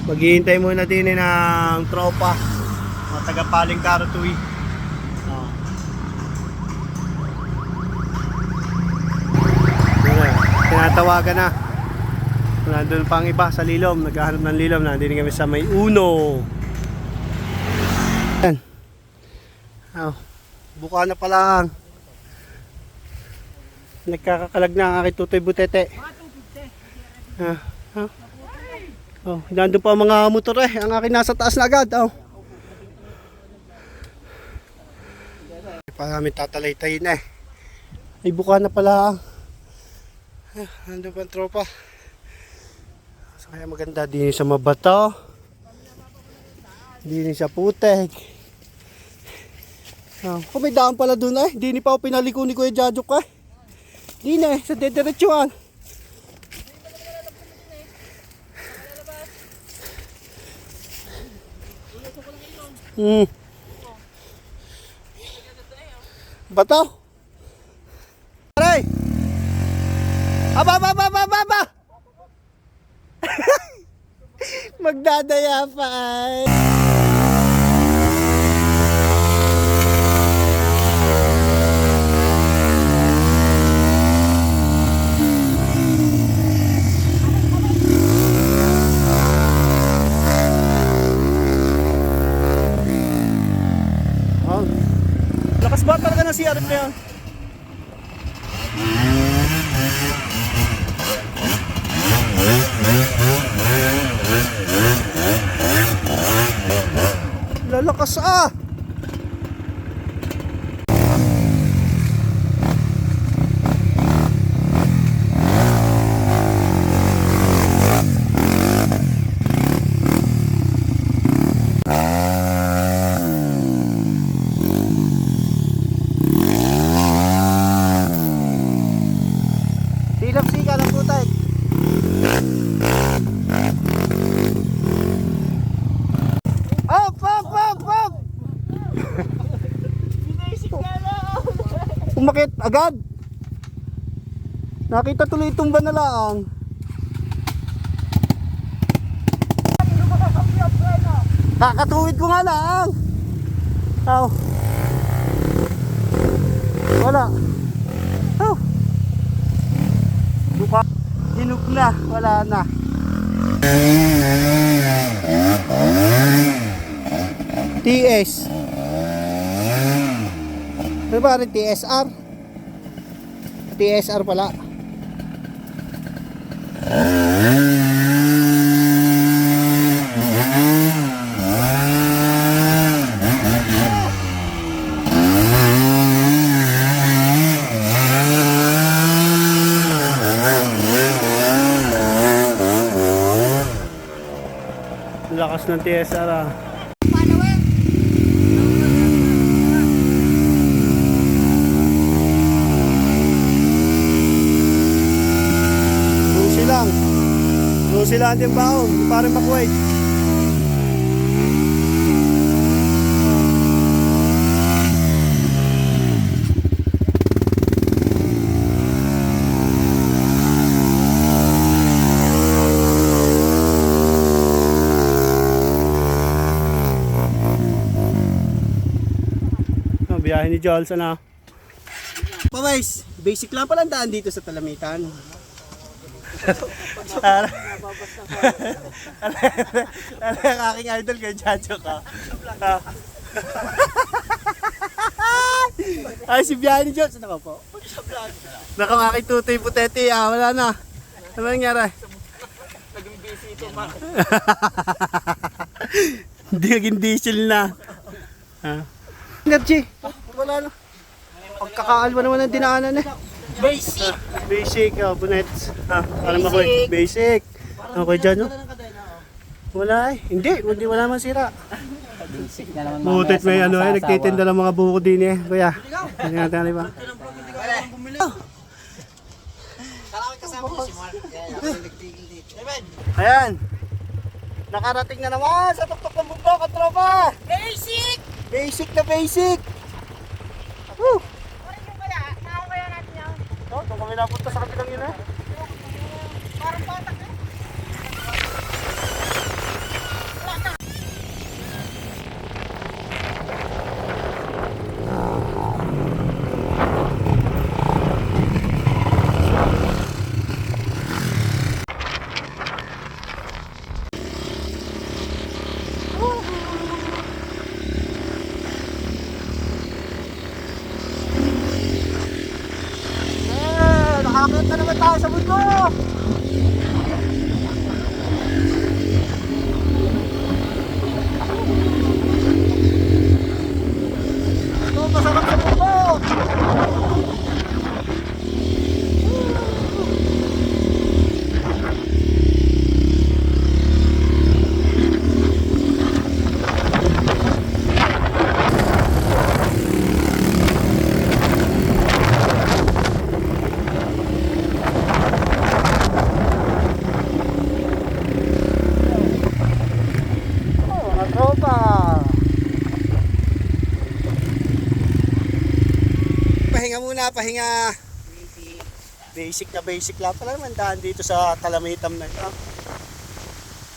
Maghihintay muna din ng tropa. Mga taga-Paling Karatuwi. Tinatawagan na. Nandun pang iba sa Lilom. Naghahanap ng Lilom. Nandun kami sa may Uno. Yan. Buka na pala. Nagkakakalag na ang aking tutoy butete. Nandun pa ang mga motor ang aking nasa taas na agad. Parami tatalay-tay na Ay buka na pala. Nandun pa ang tropa. So, kaya maganda din sa mabato. Din sa putek. Kung may daan pala dun Di pa ako pinaliko ni Kuya Jajuk Di sa dediretsuhan. Bato. Aray. Aba. Magdadaya pa Lakas ba talaga ng CRF na yan? Lalakas Silap-sika ng putay. Umakit agad. Nakita tuloy itong ba na lang. Kakatuwid ko nga lang. Wala. Buka. Hinug na. Wala na. TS. Ano ba rin TSR? TSR pala. Lakas ng TSR sila ang baon, parang makuwait. Biyahe ni Joel sana. Pawais, basic lang pala ang daan dito sa Talamitan. Ang aking idol kay Jajo ka. Ay si Biyahe ni Joel, saan ka po? Nakang aking tutoy butete wala na. Ano nangyari? Naging busy ito Hindi naging diesel na. Energy, wala na. Pagkakaalwa naman ang dinaanan Basic! Basic, bonnets. Alam mo ko, basic. Okay dyan, Wala Hindi wala man sira. Basic na naman. Butit may nagtitinda ng mga buko din kuya. Hindi natin ba? Ayan. Nakarating na naman sa tuktok ng bundok at tropa. Basic! Basic na basic. Woo! Kung kami napunta sa kabilang yun Parang patak sa mundo! Ito, masarap sa mundo! Mga tropa. Pahinga muna, pahinga. Basic lang pala naman daan dito sa Talamitam na ito.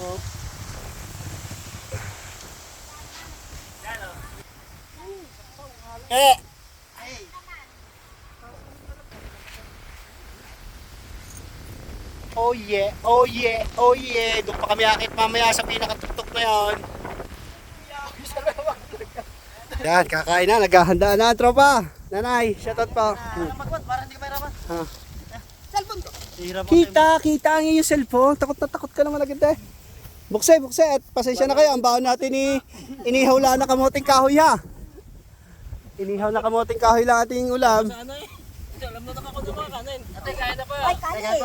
Oh. Eh. Oh yeah, oh yeah, oh yeah. Doon pa kami akit mamaya sa pinakatuktok na yan. Yan, kakain na, naghahanda na ang tropa. Nanay, shoutout pa. Magwat, para hindi ka may raman. Ha. Cellphone ko. Kita ang iyong cellphone. Takot na takot ka naman agad eh. Bukse. At pasensya na kayo. Ang baon natin inihaw lang na kamoting kahoy ha. Inihaw na kamoting kahoy lang ating ulam. Sa ano eh? Alam mo na ako ng mga kanin. Ate, kaya na pa. Ay, kali.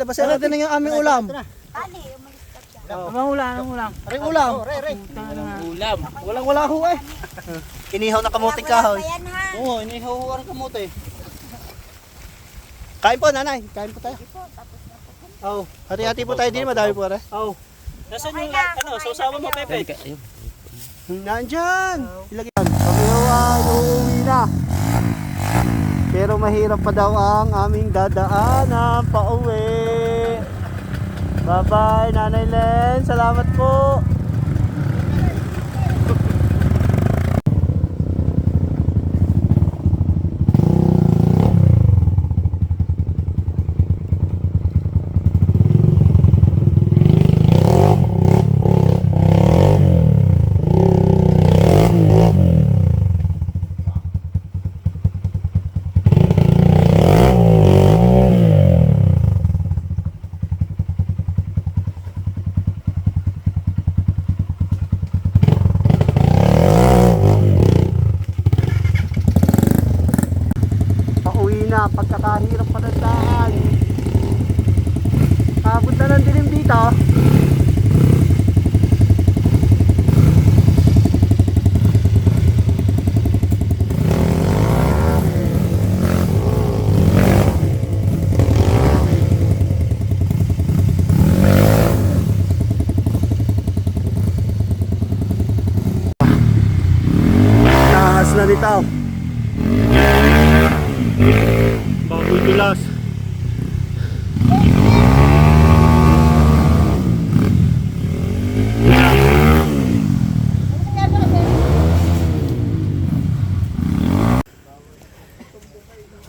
Labasay natin ang aming ulam. Kali, umalis ka dyan. Ang ulam. Aring ulam. Ulam. Wala ho eh. Inihaw na kamoting kahoy. Wala pa yan, ha? Oo, inihaw ang kamote. Kain po nanay. Kain po tayo. Po, tapos na po. Oh, hati-hati po tayo din. Madami po rin. Oh. Nasaan yung sausawan mo, Pepe? Nandyan! Ilagay yan. Kami ay uuwi na. Pero mahirap pa daw ang aming dadaanan pauwi. Bye-bye, Nanay Len. Salamat po. Pagkakahirap pa ng daan. Punta ng dilim dito. Nahas na nito. Baboy tulas.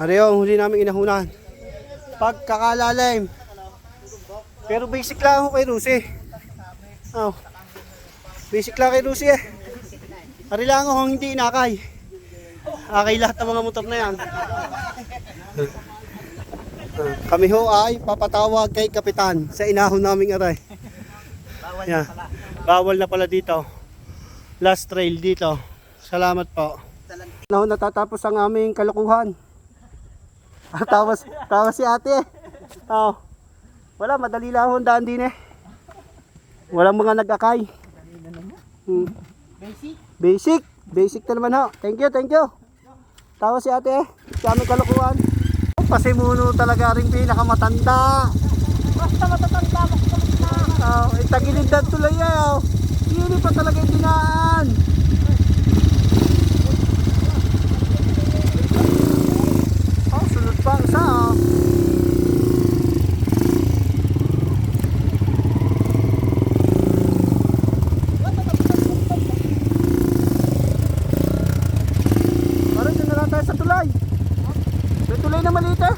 Ano yung huli namin inahunan? Pagkakalalim. Pero basic lang ako kay Lucy. Oh. Basic lang kay Lucy eh. Ari lang ako hindi inakay. Akay lahat ng mga motor na yan. Kami ho ay papatawag kay Kapitan sa inahon naming aray. Yan. Bawal na pala dito. Last trail dito. Salamat po. Natatapos ang aming kalokohan. Tawas si ate. Oh. Wala, madali lang ang daan din eh. Walang mga nag-akay. Basic na naman ho. Thank you. Tawas si ate. Sa aming kalokohan. Pasimuno talaga rin pinakamatanda. Basta matatanda mo kung na. Tagilid na tuloy eh. Hindi pa talaga yung dinaan. Sunod pa ang isa Parang dyan na lang tayo sa tulay. May tulay na maliit eh.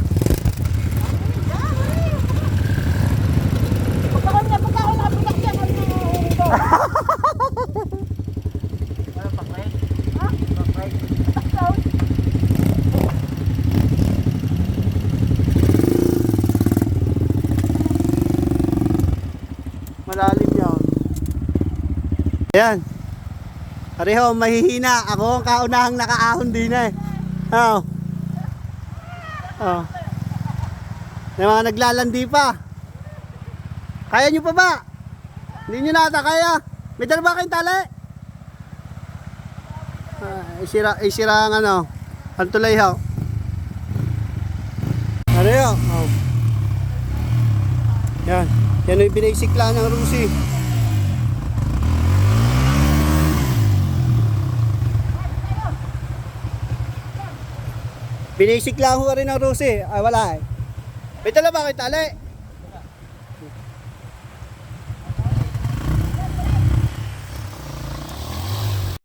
Pagkakon na pagkakon nakapilak yan. ilalim yun. Ayan. Pareho, mahihina. Ako ang kaunahang nakaahon din eh. Oh. Oh. May mga naglalandi pa. Kaya nyo pa ba? Hindi nyo nata kaya. May dala ba kayong tali? Isira ang ano. Ang tulay ho. Pareho. Oh. Yan. Yan yung binisikla ng Rusi. Binisikla ko rin ng Rusi. Ay wala eh. May dala ba kayo tali?